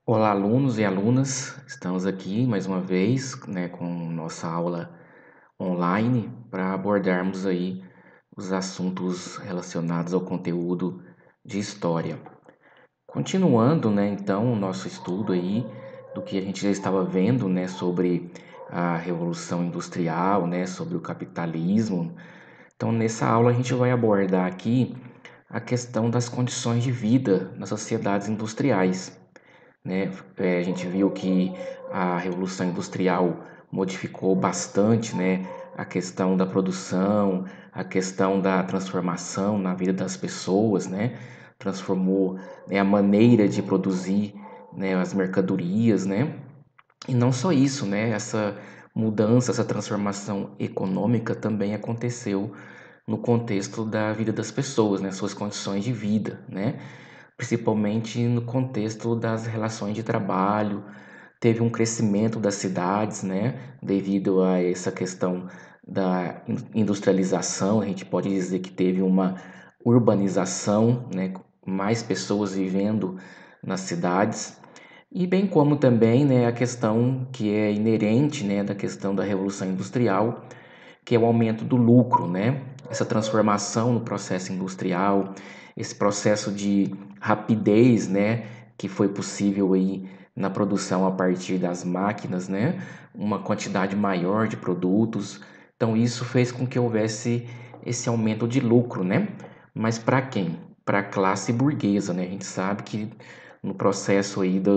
Olá, alunos e alunas, estamos aqui mais uma vez, com nossa aula online para abordarmos aí os assuntos relacionados ao conteúdo de história. Continuando, então, o nosso estudo aí do que a gente já estava vendo, sobre a Revolução Industrial, sobre o capitalismo. Então, nessa aula a gente vai abordar aqui a questão das condições de vida nas sociedades industriais, né? A gente viu que a Revolução Industrial modificou bastante, a questão da produção, a questão da transformação na vida das pessoas, Transformou, a maneira de produzir, as mercadorias, E não só isso, Essa mudança, essa transformação econômica também aconteceu no contexto da vida das pessoas, Suas condições de vida, Principalmente no contexto das relações de trabalho. Teve um crescimento das cidades, devido a essa questão da industrialização. A gente pode dizer que teve uma urbanização, mais pessoas vivendo nas cidades. E bem como também, a questão que é inerente, da questão da Revolução Industrial, que é o aumento do lucro, Essa transformação no processo industrial, esse processo de rapidez, que foi possível aí na produção a partir das máquinas, Uma quantidade maior de produtos. Então isso fez com que houvesse esse aumento de lucro, Mas para quem? Para a classe burguesa, A gente sabe que no processo aí da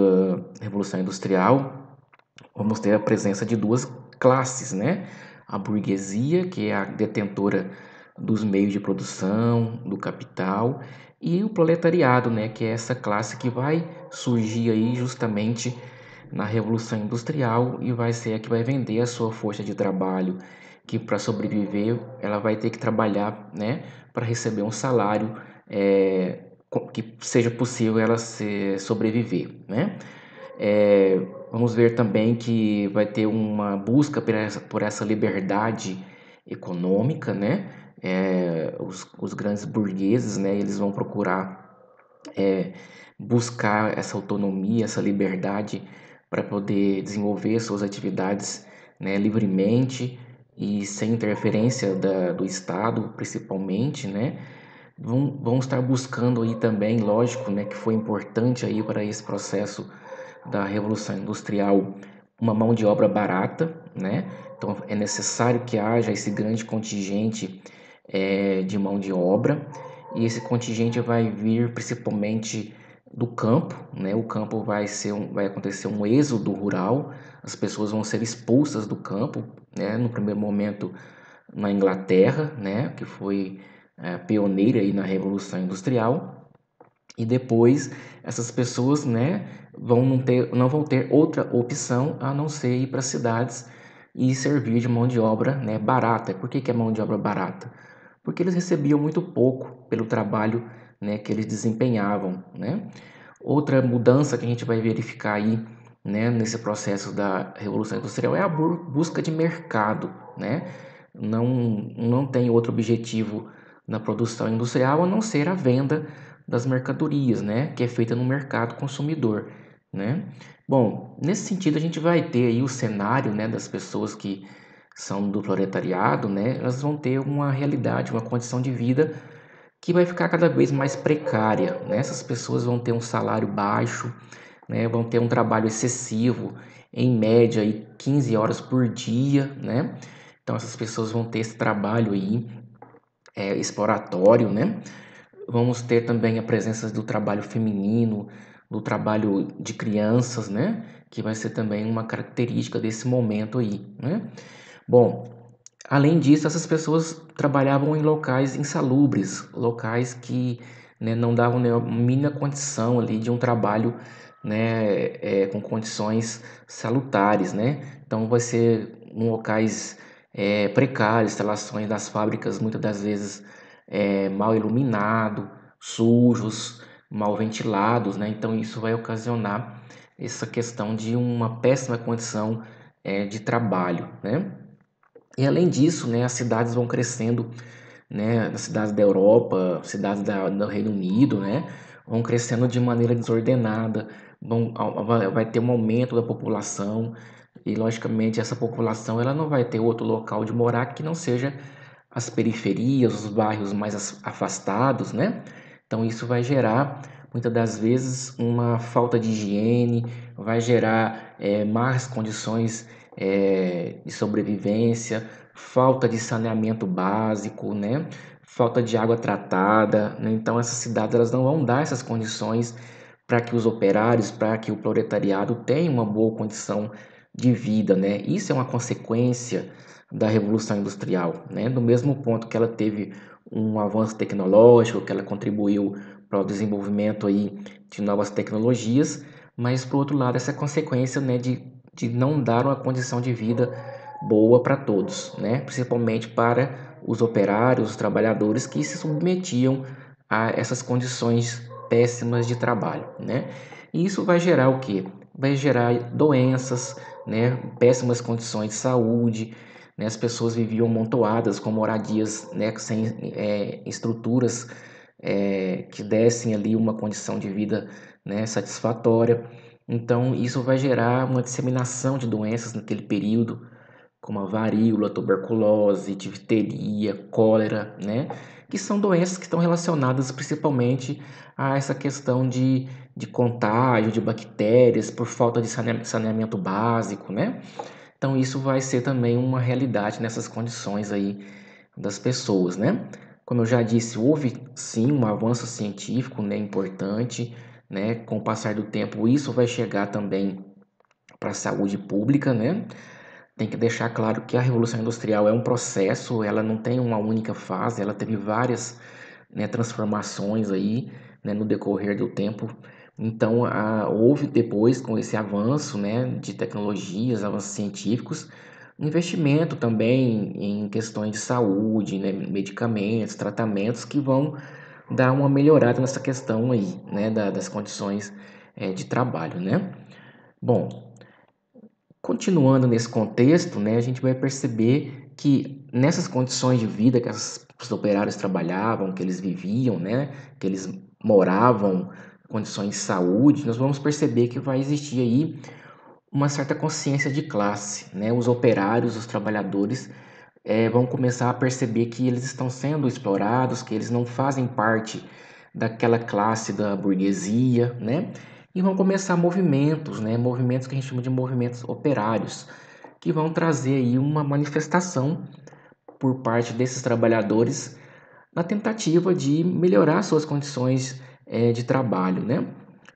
Revolução Industrial vamos ter a presença de duas classes, A burguesia, que é a detentora dos meios de produção, do capital, e o proletariado, que é essa classe que vai surgir aí justamente na Revolução Industrial e vai ser a que vai vender a sua força de trabalho, que para sobreviver ela vai ter que trabalhar, para receber um salário que seja possível ela sobreviver, Vamos ver também que vai ter uma busca por essa liberdade econômica, os grandes burgueses, eles vão procurar buscar essa autonomia, essa liberdade para poder desenvolver suas atividades, livremente e sem interferência do Estado, principalmente, vão estar buscando aí também, lógico, que foi importante aí para esse processo da Revolução Industrial, uma mão de obra barata, Então é necessário que haja esse grande contingente de mão de obra, e esse contingente vai vir principalmente do campo, O campo vai acontecer um êxodo rural, as pessoas vão ser expulsas do campo, No primeiro momento na Inglaterra, que foi pioneira aí na Revolução Industrial, e depois essas pessoas, não vão ter outra opção a não ser ir para cidades e servir de mão de obra, barata. Por que é mão de obra barata? Porque eles recebiam muito pouco pelo trabalho, que eles desempenhavam, Outra mudança que a gente vai verificar aí, nesse processo da Revolução Industrial é a busca de mercado, Não tem outro objetivo na produção industrial a não ser a venda das mercadorias, que é feita no mercado consumidor, Bom, nesse sentido a gente vai ter aí o cenário, das pessoas que são do proletariado, Elas vão ter uma realidade, uma condição de vida que vai ficar cada vez mais precária, Essas pessoas vão ter um salário baixo, Vão ter um trabalho excessivo, em média aí 15 horas por dia, Então essas pessoas vão ter esse trabalho aí exploratório, Vamos ter também a presença do trabalho feminino, do trabalho de crianças, Que vai ser também uma característica desse momento aí, Bom, além disso, essas pessoas trabalhavam em locais insalubres, locais que, não davam nem a mínima condição ali de um trabalho, com condições salutares, Então vai ser em locais precários, instalações das fábricas muitas das vezes mal iluminado, sujos, mal ventilados, Então isso vai ocasionar essa questão de uma péssima condição de trabalho, E além disso, as cidades vão crescendo, nas cidades da Europa, cidades do Reino Unido, vão crescendo de maneira desordenada, vai ter um aumento da população e, logicamente, essa população ela não vai ter outro local de morar que não seja as periferias, os bairros mais afastados, né? Então isso vai gerar muitas das vezes uma falta de higiene, vai gerar más condições de sobrevivência, falta de saneamento básico, né? Falta de água tratada, né? Então essas cidades elas não vão dar essas condições para que os operários, para que o proletariado tenha uma boa condição de vida, né? Isso é uma consequência da Revolução Industrial, né? Do mesmo ponto que ela teve um avanço tecnológico, que ela contribuiu para o desenvolvimento aí de novas tecnologias, mas por outro lado essa consequência, né, de não dar uma condição de vida boa para todos, né? Principalmente para os operários, os trabalhadores que se submetiam a essas condições péssimas de trabalho, né? E isso vai gerar o quê? Vai gerar doenças, né? Péssimas condições de saúde, né? As pessoas viviam amontoadas com moradias, né? Sem estruturas que dessem ali uma condição de vida, né? Satisfatória. Então isso vai gerar uma disseminação de doenças naquele período, como a varíola, tuberculose, difteria, cólera, né? Que são doenças que estão relacionadas principalmente a essa questão de contágio de bactérias por falta de saneamento básico, né? Então isso vai ser também uma realidade nessas condições aí das pessoas, né? Como eu já disse, houve sim um avanço científico, né, importante, né? Com o passar do tempo, isso vai chegar também para a saúde pública, né? Tem que deixar claro que a Revolução Industrial é um processo, ela não tem uma única fase, ela teve várias, né, transformações aí, né, no decorrer do tempo. Então, houve depois, com esse avanço, né, de tecnologias, avanços científicos, um investimento também em questões de saúde, né, medicamentos, tratamentos que vão dar uma melhorada nessa questão aí, né, das condições de trabalho, né? Bom, continuando nesse contexto, né, a gente vai perceber que nessas condições de vida que os operários trabalhavam, que eles viviam, né, que eles moravam, condições de saúde, nós vamos perceber que vai existir aí uma certa consciência de classe, né? Os operários, os trabalhadores vão começar a perceber que eles estão sendo explorados, que eles não fazem parte daquela classe da burguesia, né? E vão começar movimentos, né? Movimentos que a gente chama de movimentos operários, que vão trazer aí uma manifestação por parte desses trabalhadores na tentativa de melhorar suas condições de trabalho, né?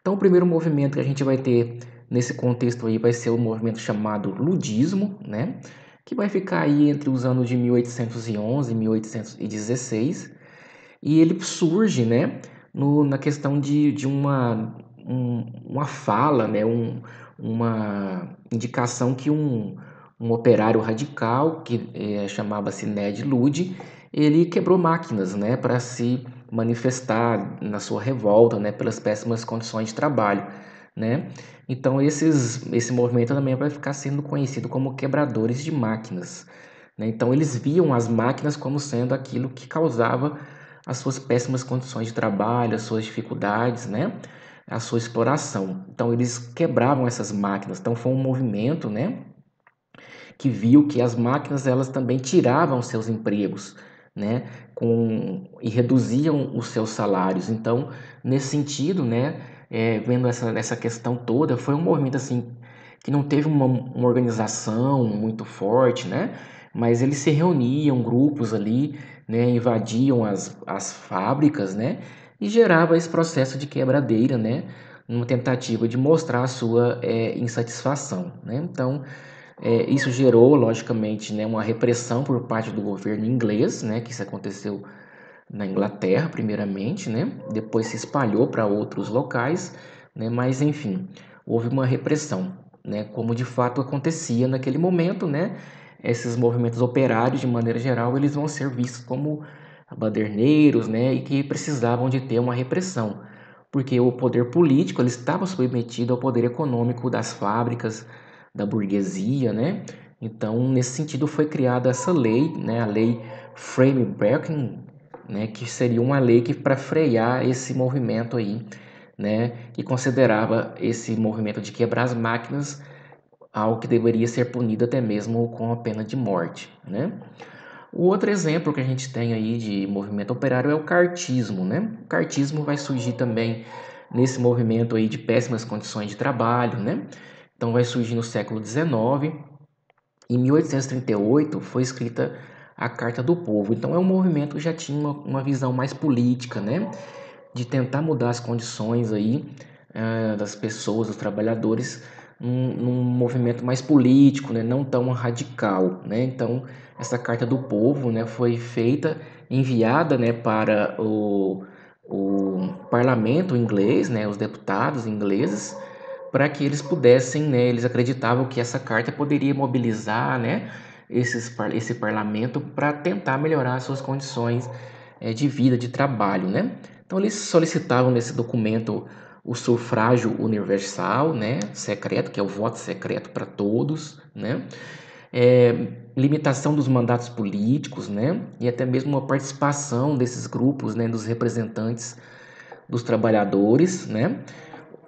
Então, o primeiro movimento que a gente vai ter nesse contexto aí vai ser o movimento chamado ludismo, né? Que vai ficar aí entre os anos de 1811 e 1816, e ele surge, né, na questão de uma fala, né, uma indicação que um operário radical, que chamava-se Ned Ludd, ele quebrou máquinas, né, para se manifestar na sua revolta, né, pelas péssimas condições de trabalho, né? Então esse movimento também vai ficar sendo conhecido como quebradores de máquinas, né? Então eles viam as máquinas como sendo aquilo que causava as suas péssimas condições de trabalho, as suas dificuldades, né? A sua exploração. Então eles quebravam essas máquinas. Então foi um movimento, né, que viu que as máquinas elas também tiravam seus empregos, né, e reduziam os seus salários. Então, nesse sentido, né, vendo essa questão toda, foi um movimento assim que não teve uma organização muito forte, né, mas eles se reuniam, grupos ali, né, invadiam as fábricas, né, e gerava esse processo de quebradeira, né, numa tentativa de mostrar a sua insatisfação, né. Então, isso gerou, logicamente, né, uma repressão por parte do governo inglês, né, que isso aconteceu na Inglaterra, primeiramente, né, depois se espalhou para outros locais, né, mas enfim, houve uma repressão, né, como de fato acontecia naquele momento, né, esses movimentos operários, de maneira geral, eles vão ser vistos como baderneiros, né, e que precisavam de ter uma repressão, porque o poder político ele estava submetido ao poder econômico das fábricas, da burguesia, né? Então, nesse sentido, foi criada essa lei, né? A lei Frame-Breaking, né? Que seria uma lei que para frear esse movimento aí né, que considerava esse movimento de quebrar as máquinas algo que deveria ser punido até mesmo com a pena de morte, né? O outro exemplo que a gente tem aí de movimento operário é o cartismo, né? O cartismo vai surgir também nesse movimento aí de péssimas condições de trabalho, né? Então vai surgir no século XIX. Em 1838 foi escrita a Carta do Povo. Então é um movimento que já tinha uma visão mais política, né? De tentar mudar as condições aí das pessoas, dos trabalhadores, num movimento mais político, né? Não tão radical, né? Então essa Carta do Povo, né, foi feita, enviada, né, para o parlamento inglês, né, os deputados ingleses, para que eles pudessem, né, eles acreditavam que essa carta poderia mobilizar, né, esse parlamento para tentar melhorar as suas condições de vida, de trabalho, né? Então eles solicitavam nesse documento o sufrágio universal, né, secreto, que é o voto secreto para todos, né? Limitação dos mandatos políticos, né? E até mesmo uma participação desses grupos, né, dos representantes dos trabalhadores, né?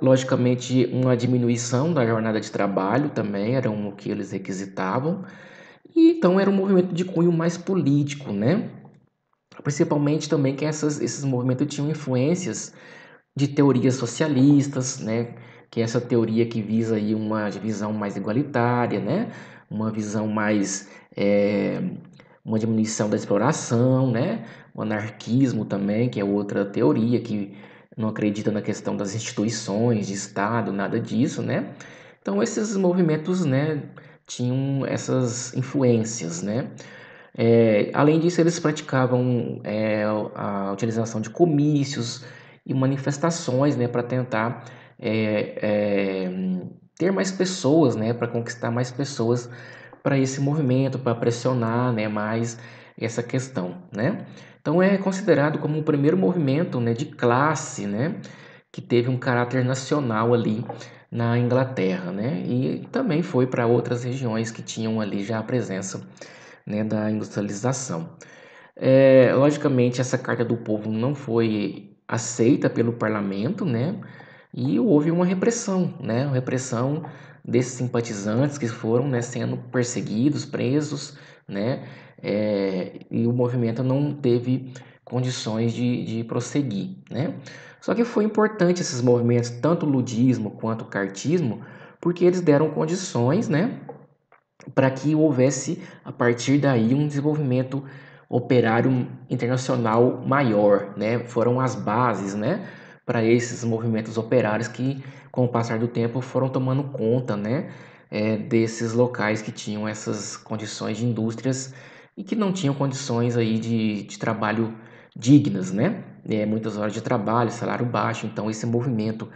Logicamente, uma diminuição da jornada de trabalho também era o que eles requisitavam. E então era um movimento de cunho mais político, né? Principalmente também que esses movimentos tinham influências de teorias socialistas, né? Que é essa teoria que visa aí uma divisão mais igualitária, né? Uma visão mais uma diminuição da exploração, né? O anarquismo também, que é outra teoria que não acredita na questão das instituições de Estado, nada disso, né? Então esses movimentos, né, tinham essas influências, né? Além disso, eles praticavam a utilização de comícios e manifestações, né, para tentar é, é, ter mais pessoas, né, para conquistar mais pessoas para esse movimento, para pressionar, né, mais essa questão, né? Então é considerado como o primeiro movimento, né, de classe, né, que teve um caráter nacional ali na Inglaterra, né? E também foi para outras regiões que tinham ali já a presença, né, da industrialização. Logicamente, essa Carta do Povo não foi aceita pelo parlamento, né? E houve uma repressão, né? Uma repressão desses simpatizantes que foram, né, sendo perseguidos, presos, né? E o movimento não teve condições de prosseguir, né? Só que foi importante esses movimentos, tanto o ludismo quanto o cartismo, porque eles deram condições, né, para que houvesse a partir daí um desenvolvimento operário internacional maior, né? Foram as bases, né, para esses movimentos operários que, com o passar do tempo, foram tomando conta, né, desses locais que tinham essas condições de indústrias e que não tinham condições aí de trabalho dignas, né? Muitas horas de trabalho, salário baixo, então esse movimento,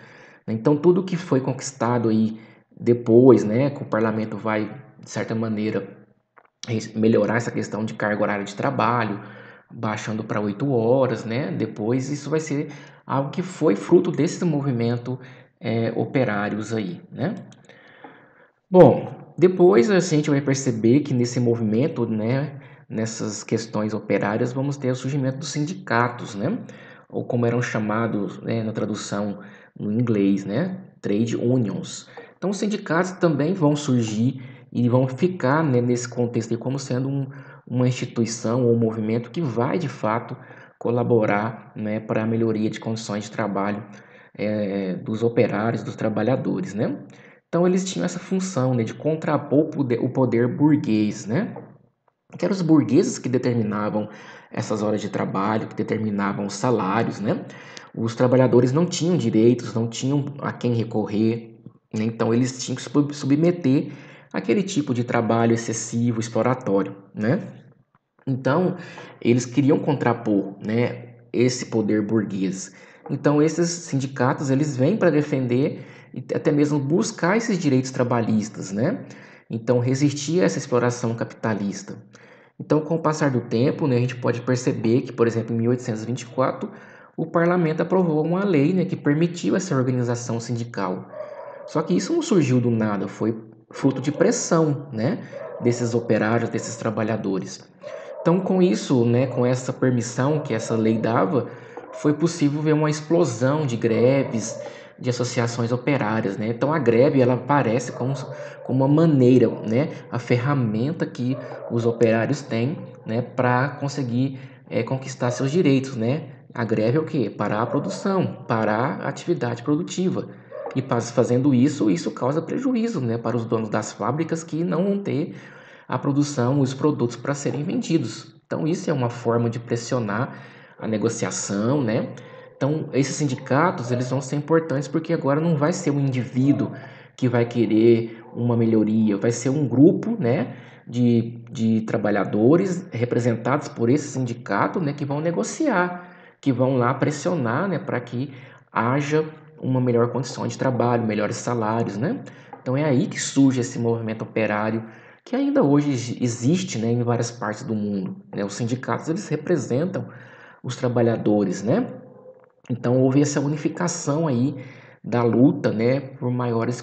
né? Então tudo que foi conquistado aí depois, né, que o parlamento vai de certa maneira, melhorar essa questão de carga horária de trabalho, baixando para 8 horas, né? Depois isso vai ser algo que foi fruto desse movimento operários aí, né? Bom, depois a gente vai perceber que nesse movimento, né, nessas questões operárias, vamos ter o surgimento dos sindicatos, né? Ou como eram chamados, né, na tradução no inglês, né? Trade unions. Então, os sindicatos também vão surgir e vão ficar, né, nesse contexto aí como sendo uma instituição ou um movimento que vai, de fato, colaborar, né, para a melhoria de condições de trabalho dos operários, dos trabalhadores, né? Então eles tinham essa função, né, de contrapor o poder burguês, né? Que eram os burgueses que determinavam essas horas de trabalho, que determinavam os salários, né? Os trabalhadores não tinham direitos, não tinham a quem recorrer, né? Então eles tinham que submeter aquele tipo de trabalho excessivo, exploratório, né? Então eles queriam contrapor, né, esse poder burguês. Então esses sindicatos eles vêm para defender e até mesmo buscar esses direitos trabalhistas, né? Então resistir a essa exploração capitalista. Então, com o passar do tempo, né, a gente pode perceber que, por exemplo, em 1824, o parlamento aprovou uma lei, né, que permitiu essa organização sindical. Só que isso não surgiu do nada, foi fruto de pressão, né, desses operários, desses trabalhadores. Então, com isso, né, com essa permissão que essa lei dava, foi possível ver uma explosão de greves, de associações operárias, né? Então a greve ela aparece como uma maneira, né? A ferramenta que os operários têm, né? Para conseguir conquistar seus direitos, né? A greve é o quê? Parar a produção, parar a atividade produtiva. E fazendo isso, isso causa prejuízo, né? Para os donos das fábricas que não vão ter a produção, os produtos para serem vendidos. Então isso é uma forma de pressionar a negociação, né? Então esses sindicatos eles vão ser importantes porque agora não vai ser um indivíduo que vai querer uma melhoria, vai ser um grupo, né? De trabalhadores representados por esse sindicato, né? Que vão negociar, que vão lá pressionar, né? Para que haja uma melhor condição de trabalho, melhores salários, né? Então é aí que surge esse movimento operário que ainda hoje existe, né, em várias partes do mundo, né? Os sindicatos eles representam os trabalhadores, né? Então houve essa unificação aí da luta, né, por maiores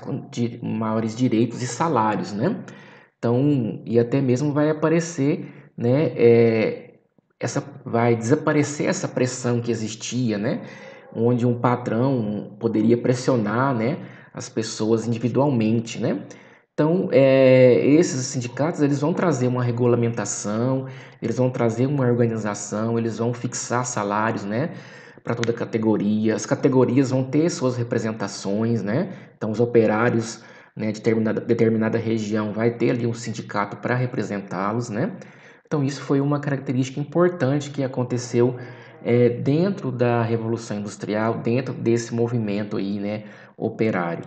direitos e salários, né? Então e até mesmo vai aparecer, né, vai desaparecer essa pressão que existia, né? Onde um patrão poderia pressionar, né, as pessoas individualmente, né? Então, esses sindicatos eles vão trazer uma regulamentação, eles vão trazer uma organização, eles vão fixar salários, né, para toda categoria. As categorias vão ter suas representações, né? Então, os operários, né, de determinada região vai ter ali um sindicato para representá-los, né? Então, isso foi uma característica importante que aconteceu dentro da Revolução Industrial, dentro desse movimento aí, né, operário.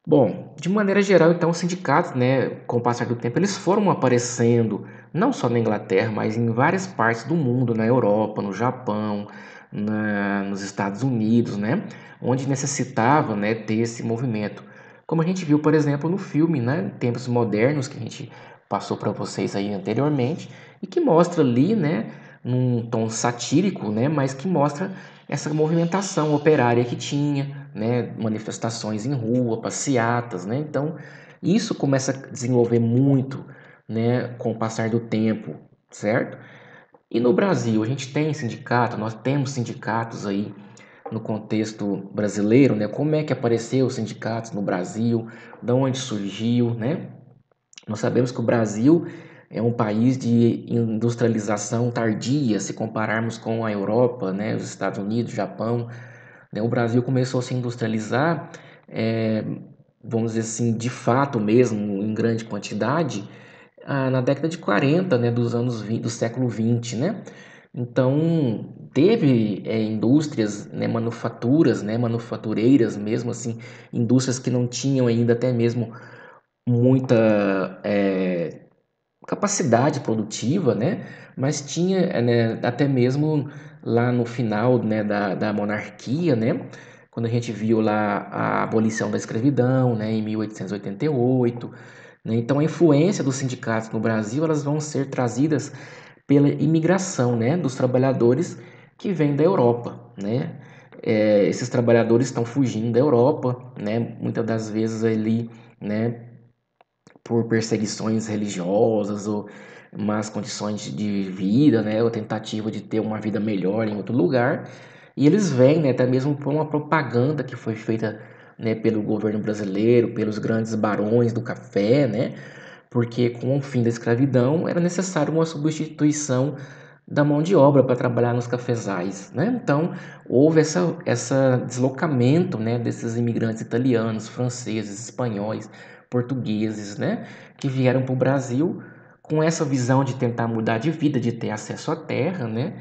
Bom, de maneira geral, então, os sindicatos, né, com o passar do tempo, eles foram aparecendo não só na Inglaterra, mas em várias partes do mundo, na Europa, no Japão, nos Estados Unidos, né, onde necessitava, né, ter esse movimento. Como a gente viu, por exemplo, no filme, né, Tempos Modernos, que a gente passou para vocês aí anteriormente, e que mostra ali, né, num tom satírico, né, mas que mostra essa movimentação operária que tinha, né, manifestações em rua, passeatas, né? Então, isso começa a desenvolver muito, né, com o passar do tempo, certo? E no Brasil, a gente tem sindicato, nós temos sindicatos aí no contexto brasileiro, né? Como é que apareceu os sindicatos no Brasil, de onde surgiu, né? Nós sabemos que o Brasil é um país de industrialização tardia, se compararmos com a Europa, né, os Estados Unidos, Japão, né, o Brasil começou a se industrializar, é, vamos dizer assim, de fato mesmo, em grande quantidade, na década de 40, né, dos anos 20, do século 20, né? Então, teve indústrias, né, manufaturas, né, manufatureiras mesmo assim, indústrias que não tinham ainda até mesmo muita capacidade produtiva, né? Mas tinha, né, até mesmo lá no final, né, da monarquia, né? Quando a gente viu lá a abolição da escravidão, né, em 1888, né? Então a influência dos sindicatos no Brasil, elas vão ser trazidas pela imigração, né, dos trabalhadores que vêm da Europa, né? Esses trabalhadores estão fugindo da Europa, né? Muitas das vezes ali, né, por perseguições religiosas ou más condições de vida, né, ou tentativa de ter uma vida melhor em outro lugar. E eles vêm, né, até mesmo por uma propaganda que foi feita, né, pelo governo brasileiro, pelos grandes barões do café, né, porque com o fim da escravidão era necessário uma substituição da mão de obra para trabalhar nos cafezais, né? Então houve essa deslocamento, né, desses imigrantes italianos, franceses, espanhóis, portugueses, né, que vieram para o Brasil com essa visão de tentar mudar de vida, de ter acesso à terra, né,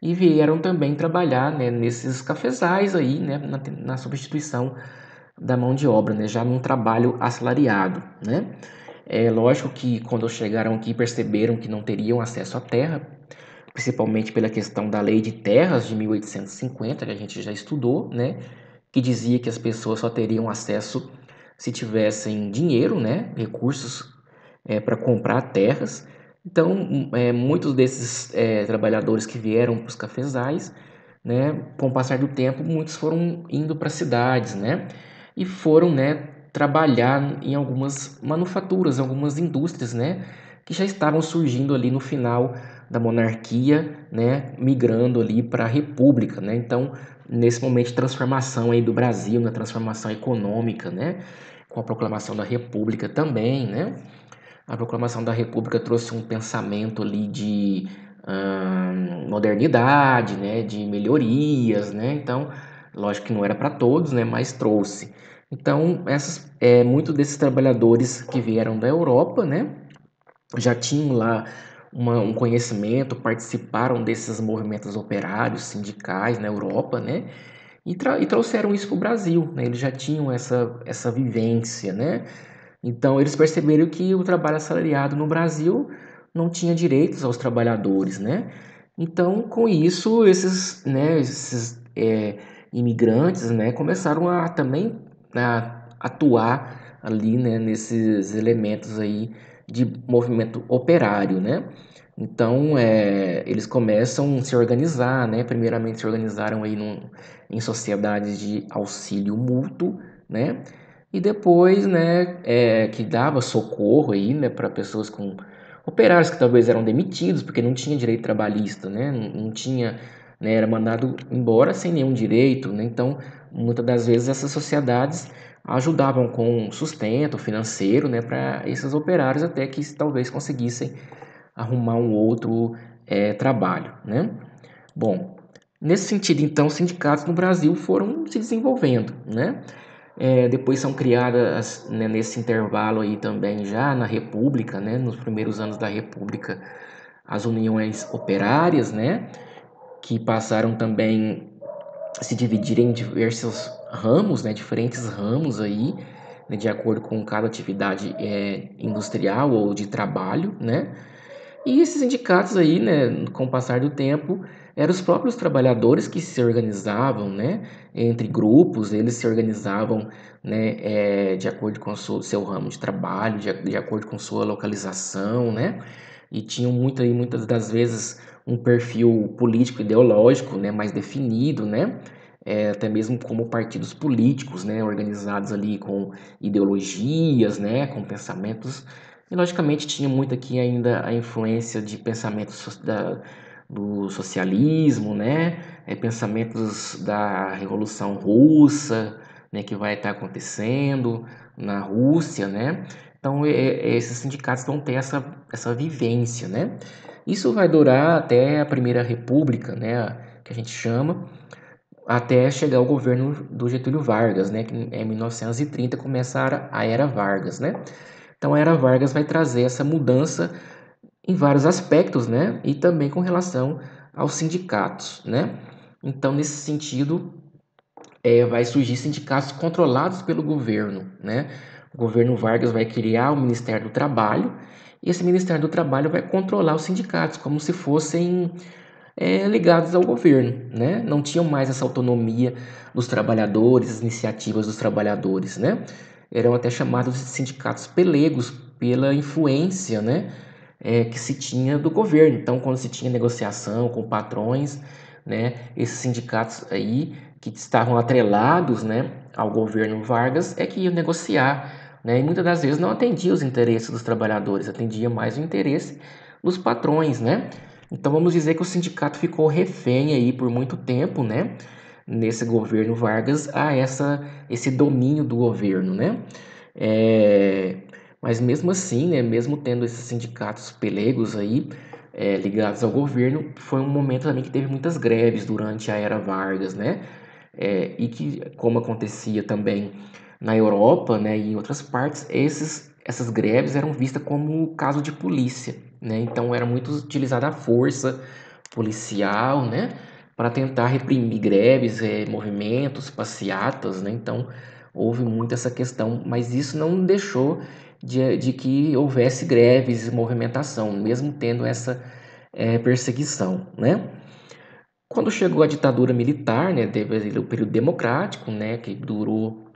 e vieram também trabalhar, né, nesses cafezais aí, né, na substituição da mão de obra, né, já num trabalho assalariado, né. É lógico que quando chegaram aqui perceberam que não teriam acesso à terra, principalmente pela questão da Lei de Terras de 1850, que a gente já estudou, né, que dizia que as pessoas só teriam acesso se tivessem dinheiro, né, recursos para comprar terras. Então, muitos desses trabalhadores que vieram para os cafezais, né, com o passar do tempo, muitos foram indo para cidades, né, e foram, né, trabalhar em algumas manufaturas, algumas indústrias, né, que já estavam surgindo ali no final da monarquia, né, migrando ali para a república, né? Então, nesse momento de transformação aí do Brasil, na transformação econômica, né, com a proclamação da república também, né? A proclamação da república trouxe um pensamento ali de modernidade, né, de melhorias, né? Então, lógico que não era para todos, né, mas trouxe. Então, muitos desses trabalhadores que vieram da Europa, né, já tinham lá um conhecimento, participaram desses movimentos operários, sindicais na Europa, né? E trouxeram isso para o Brasil, né? Eles já tinham essa vivência, né? Então, eles perceberam que o trabalho assalariado no Brasil não tinha direitos aos trabalhadores, né? Então, com isso, esses imigrantes, né, começaram a também atuar ali, né, nesses elementos aí de movimento operário, né? Então, eles começam a se organizar, né? Primeiramente se organizaram aí em sociedades de auxílio mútuo, né? E depois, né, que dava socorro aí, né, para pessoas com operários que talvez eram demitidos porque não tinha direito trabalhista, né? Não tinha, né, era mandado embora sem nenhum direito, né? Então, muitas das vezes essas sociedades ajudavam com sustento financeiro, né, para esses operários até que talvez conseguissem arrumar um outro trabalho, né? Bom, nesse sentido, então, os sindicatos no Brasil foram se desenvolvendo, né? Depois são criadas, né, nesse intervalo aí também, já na República, né, nos primeiros anos da República, as uniões operárias, né, que passaram também a se dividir em diversos ramos, né, diferentes ramos aí, né, de acordo com cada atividade industrial ou de trabalho, né. E esses sindicatos aí, né, com o passar do tempo, eram os próprios trabalhadores que se organizavam, né, entre grupos, eles se organizavam, né, de acordo com o seu ramo de trabalho, de acordo com sua localização, né, e tinham muitas das vezes um perfil político ideológico, né, mais definido, né, até mesmo como partidos políticos, né, organizados ali com ideologias, né, com pensamentos e logicamente tinha muito aqui ainda a influência de pensamentos do socialismo, né? Pensamentos da Revolução Russa, né? Que vai estar acontecendo na Rússia, né? Então esses sindicatos vão ter essa vivência, né? Isso vai durar até a Primeira República, né? Que a gente chama, até chegar o governo do Getúlio Vargas, né? Que em 1930 começa a Era Vargas, né? Então, a Era Vargas vai trazer essa mudança em vários aspectos, né? E também com relação aos sindicatos, né? Então, nesse sentido, vai surgir sindicatos controlados pelo governo, né? O governo Vargas vai criar o Ministério do Trabalho e esse Ministério do Trabalho vai controlar os sindicatos como se fossem ligados ao governo, né? Não tinham mais essa autonomia dos trabalhadores, as iniciativas dos trabalhadores, né? Eram até chamados de sindicatos pelegos pela influência, né? Que se tinha do governo. Então, quando se tinha negociação com patrões, né? Esses sindicatos aí que estavam atrelados, né? Ao governo Vargas é que iam negociar, né? E muitas das vezes não atendia os interesses dos trabalhadores, atendia mais o interesse dos patrões, né? Então vamos dizer que o sindicato ficou refém aí por muito tempo, né? Nesse governo Vargas esse domínio do governo, né? É, mas mesmo assim, né? Mesmo tendo esses sindicatos pelegos aí ligados ao governo, foi um momento também que teve muitas greves durante a era Vargas, né? E que, como acontecia também na Europa, né, e em outras partes, essas greves eram vistas como caso de polícia, né? Então era muito utilizada a força policial, né, para tentar reprimir greves, movimentos, passeatas, né? Então houve muito essa questão, mas isso não deixou de que houvesse greves e movimentação, mesmo tendo essa perseguição, né? Quando chegou a ditadura militar, né, teve o período democrático, né, que durou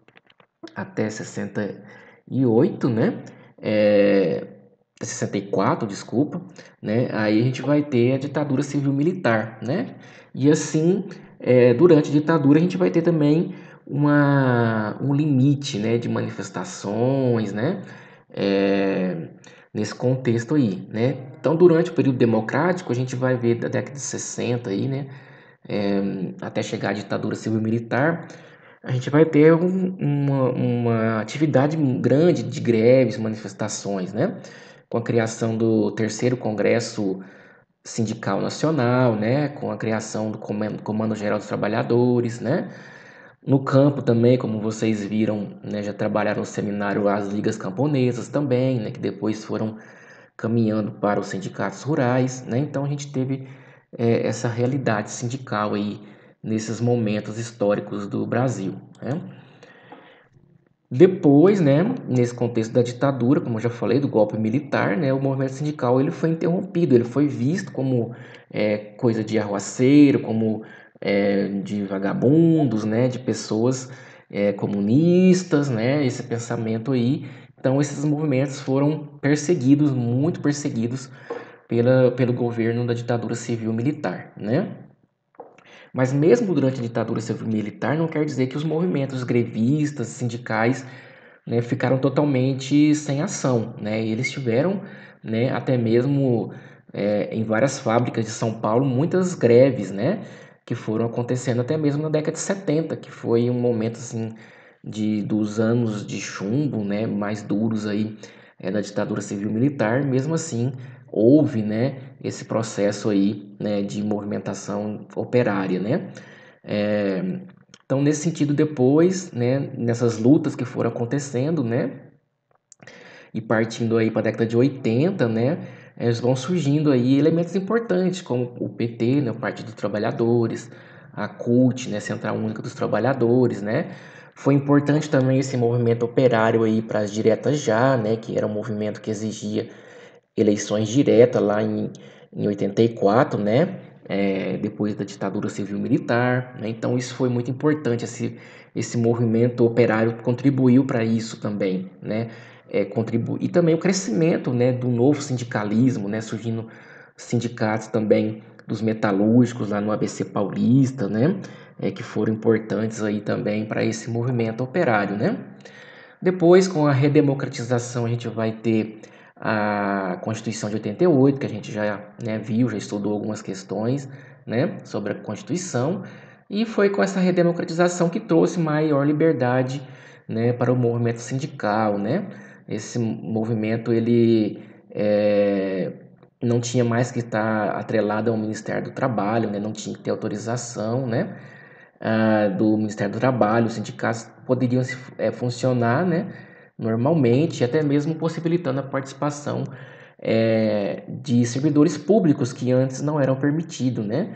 até 68, né, 64, desculpa, né, aí a gente vai ter a ditadura civil-militar, né, e assim, durante a ditadura a gente vai ter também um limite, né, de manifestações, né, é, nesse contexto aí, né, Então, durante o período democrático, a gente vai ver da década de 60 aí, né, até chegar à ditadura civil-militar, a gente vai ter uma atividade grande de greves, manifestações, né, com a criação do terceiro Congresso Sindical Nacional, né, com a criação do Comando Geral dos Trabalhadores, né, no campo também, como vocês viram, né, já trabalharam no seminário as ligas camponesas também, né, que depois foram caminhando para os sindicatos rurais, né? Então a gente teve essa realidade sindical aí nesses momentos históricos do Brasil, né? Depois, né, nesse contexto da ditadura, como eu já falei, do golpe militar, né, o movimento sindical ele foi interrompido, ele foi visto como coisa de arruaceiro, como de vagabundos, né, de pessoas comunistas, né, esse pensamento aí. Então, esses movimentos foram perseguidos, muito perseguidos pelo governo da ditadura civil-militar, né? Mas mesmo durante a ditadura civil-militar, não quer dizer que os movimentos grevistas, sindicais, né, ficaram totalmente sem ação, né? E eles tiveram, né, até mesmo em várias fábricas de São Paulo, muitas greves, né, que foram acontecendo até mesmo na década de 70, que foi um momento assim dos anos de chumbo, né, mais duros aí da ditadura civil-militar. Mesmo assim, houve, né, esse processo aí, né, de movimentação operária, né? É, então, nesse sentido, depois, né, nessas lutas que foram acontecendo, né, e partindo aí para a década de 80, né, vão surgindo aí elementos importantes, como o PT, né, o Partido dos Trabalhadores, a CUT, né, Central Única dos Trabalhadores, né. Foi importante também esse movimento operário aí para as diretas já, né, que era um movimento que exigia eleições diretas lá em 84, né? Depois da ditadura civil-militar, né? Então isso foi muito importante, esse movimento operário contribuiu para isso também, né? E também o crescimento, né, do novo sindicalismo, né? Surgindo sindicatos também dos metalúrgicos lá no ABC Paulista, né? Que foram importantes aí também para esse movimento operário, né? Depois, com a redemocratização, a gente vai ter a Constituição de 88, que a gente já, né, viu, já estudou algumas questões, né, sobre a Constituição, e foi com essa redemocratização que trouxe maior liberdade, né, para o movimento sindical, né? Esse movimento ele não tinha mais que estar atrelado ao Ministério do Trabalho, né? Não tinha que ter autorização, né, do Ministério do Trabalho. Os sindicatos poderiam funcionar, né, normalmente, até mesmo possibilitando a participação de servidores públicos que antes não eram permitidos, né?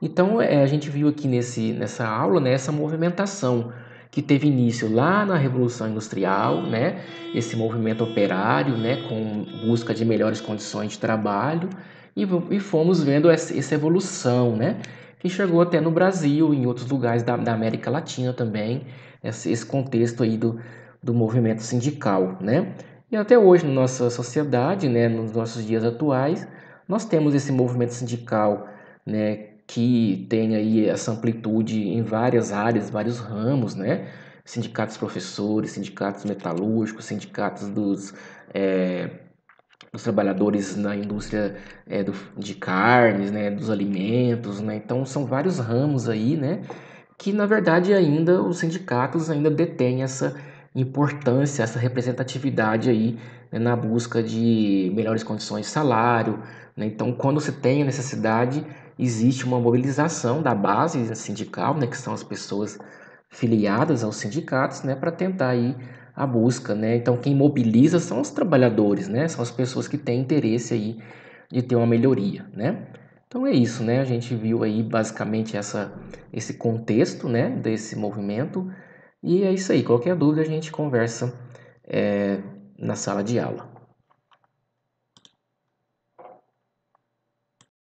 Então, a gente viu aqui nessa aula, né, essa movimentação que teve início lá na Revolução Industrial, né, esse movimento operário, né, com busca de melhores condições de trabalho, e fomos vendo essa evolução, né, que chegou até no Brasil, em outros lugares da América Latina também, esse contexto aí do movimento sindical, né? E até hoje, na nossa sociedade, né, nos nossos dias atuais, nós temos esse movimento sindical, né, que tem aí essa amplitude em várias áreas, vários ramos, né? Sindicatos professores, sindicatos metalúrgicos, sindicatos dos trabalhadores na indústria de carnes, né, dos alimentos, né? Então são vários ramos aí, né, que na verdade ainda os sindicatos ainda detêm essa importância, essa representatividade aí, né, na busca de melhores condições de salário, né? Então, quando você tem a necessidade, existe uma mobilização da base sindical, né, que são as pessoas filiadas aos sindicatos, né, para tentar aí a busca, né? Então, quem mobiliza são os trabalhadores, né? São as pessoas que têm interesse aí de ter uma melhoria, né? Então é isso, né? A gente viu aí basicamente esse contexto, né, desse movimento, e é isso aí. Qualquer dúvida a gente conversa na sala de aula.